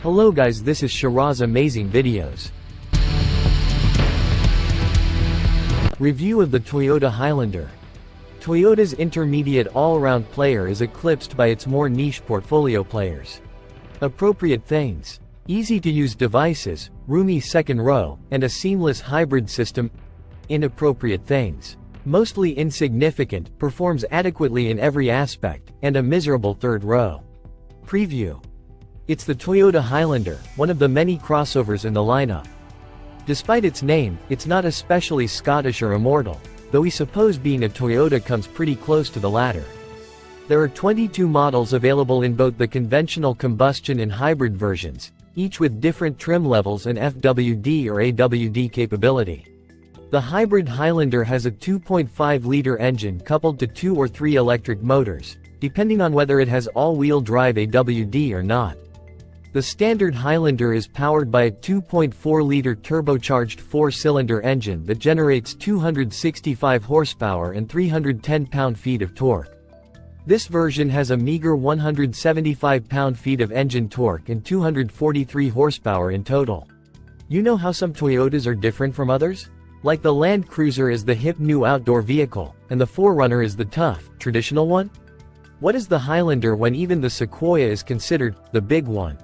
Hello guys, this is Shiraz Amazing Videos. Review of the Toyota Highlander. Toyota's intermediate all-around player is eclipsed by its more niche portfolio players. Appropriate things: easy-to-use devices, roomy second row, and a seamless hybrid system. Inappropriate things: mostly insignificant, performs adequately in every aspect, and a miserable third row. Preview. It's the Toyota Highlander, one of the many crossovers in the lineup. Despite its name, it's not especially Scottish or immortal, though we suppose being a Toyota comes pretty close to the latter. There are 22 models available in both the conventional combustion and hybrid versions, each with different trim levels and FWD or AWD capability. The hybrid Highlander has a 2.5-liter engine coupled to 2 or 3 electric motors, depending on whether it has all-wheel drive AWD or not. The standard Highlander is powered by a 2.4-liter turbocharged 4-cylinder engine that generates 265 horsepower and 310 pound-feet of torque. This version has a meager 175 pound-feet of engine torque and 243 horsepower in total. You know how some Toyotas are different from others? Like the Land Cruiser is the hip new outdoor vehicle, and the 4Runner is the tough, traditional one? What is the Highlander when even the Sequoia is considered the big one?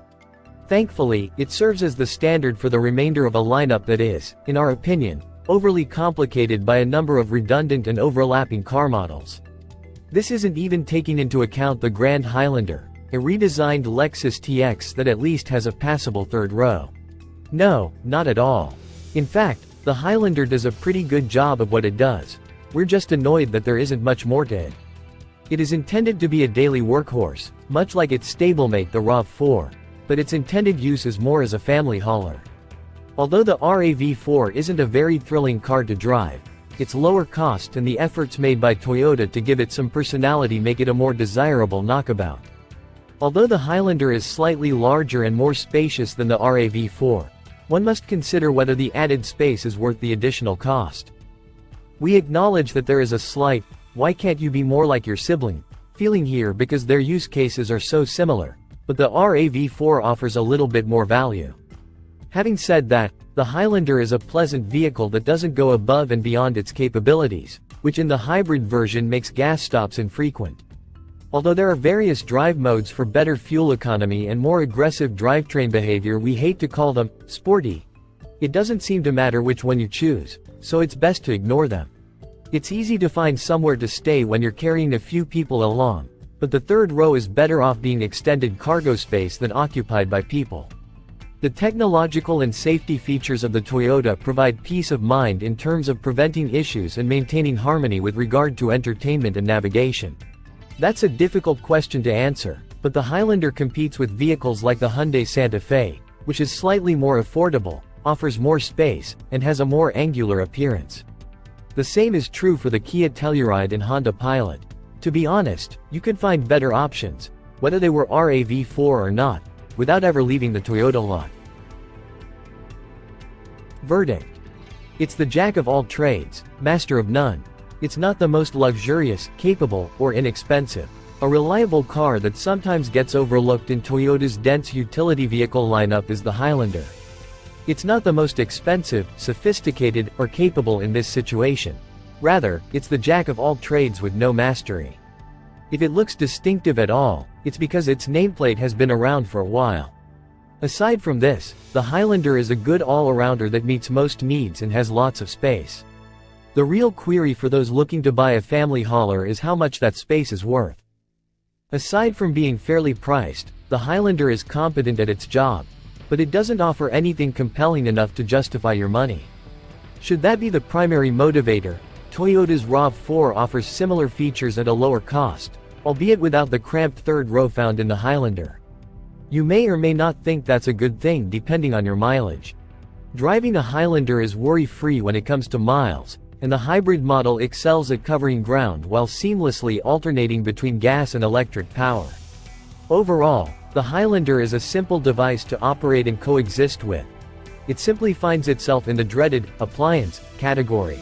Thankfully, it serves as the standard for the remainder of a lineup that is, in our opinion, overly complicated by a number of redundant and overlapping car models. This isn't even taking into account the Grand Highlander, a redesigned Lexus TX that at least has a passable third row. No, not at all. In fact, the Highlander does a pretty good job of what it does. We're just annoyed that there isn't much more to it. It is intended to be a daily workhorse, much like its stablemate the RAV4. But its intended use is more as a family hauler. Although the RAV4 isn't a very thrilling car to drive, its lower cost and the efforts made by Toyota to give it some personality make it a more desirable knockabout. Although the Highlander is slightly larger and more spacious than the RAV4, one must consider whether the added space is worth the additional cost. We acknowledge that there is a slight, "why can't you be more like your sibling?" feeling here because their use cases are so similar. But the RAV4 offers a little bit more value. Having said that, the Highlander is a pleasant vehicle that doesn't go above and beyond its capabilities, which in the hybrid version makes gas stops infrequent. Although there are various drive modes for better fuel economy and more aggressive drivetrain behavior, we hate to call them sporty. It doesn't seem to matter which one you choose, so it's best to ignore them. It's easy to find somewhere to stay when you're carrying a few people along. But the third row is better off being extended cargo space than occupied by people. The technological and safety features of the Toyota provide peace of mind in terms of preventing issues and maintaining harmony with regard to entertainment and navigation. That's a difficult question to answer, but the Highlander competes with vehicles like the Hyundai Santa Fe, which is slightly more affordable, offers more space, and has a more angular appearance. The same is true for the Kia Telluride and Honda Pilot. To be honest, you could find better options, whether they were RAV4 or not, without ever leaving the Toyota lot. Verdict. It's the jack of all trades, master of none. It's not the most luxurious, capable, or inexpensive. A reliable car that sometimes gets overlooked in Toyota's dense utility vehicle lineup is the Highlander. It's not the most expensive, sophisticated, or capable in this situation. Rather, it's the jack of all trades with no mastery. If it looks distinctive at all, it's because its nameplate has been around for a while. Aside from this, the Highlander is a good all-arounder that meets most needs and has lots of space. The real query for those looking to buy a family hauler is how much that space is worth. Aside from being fairly priced, the Highlander is competent at its job, but it doesn't offer anything compelling enough to justify your money. Should that be the primary motivator, Toyota's RAV4 offers similar features at a lower cost, albeit without the cramped third row found in the Highlander. You may or may not think that's a good thing depending on your mileage. Driving a Highlander is worry-free when it comes to miles, and the hybrid model excels at covering ground while seamlessly alternating between gas and electric power. Overall, the Highlander is a simple device to operate and coexist with. It simply finds itself in the dreaded appliance category.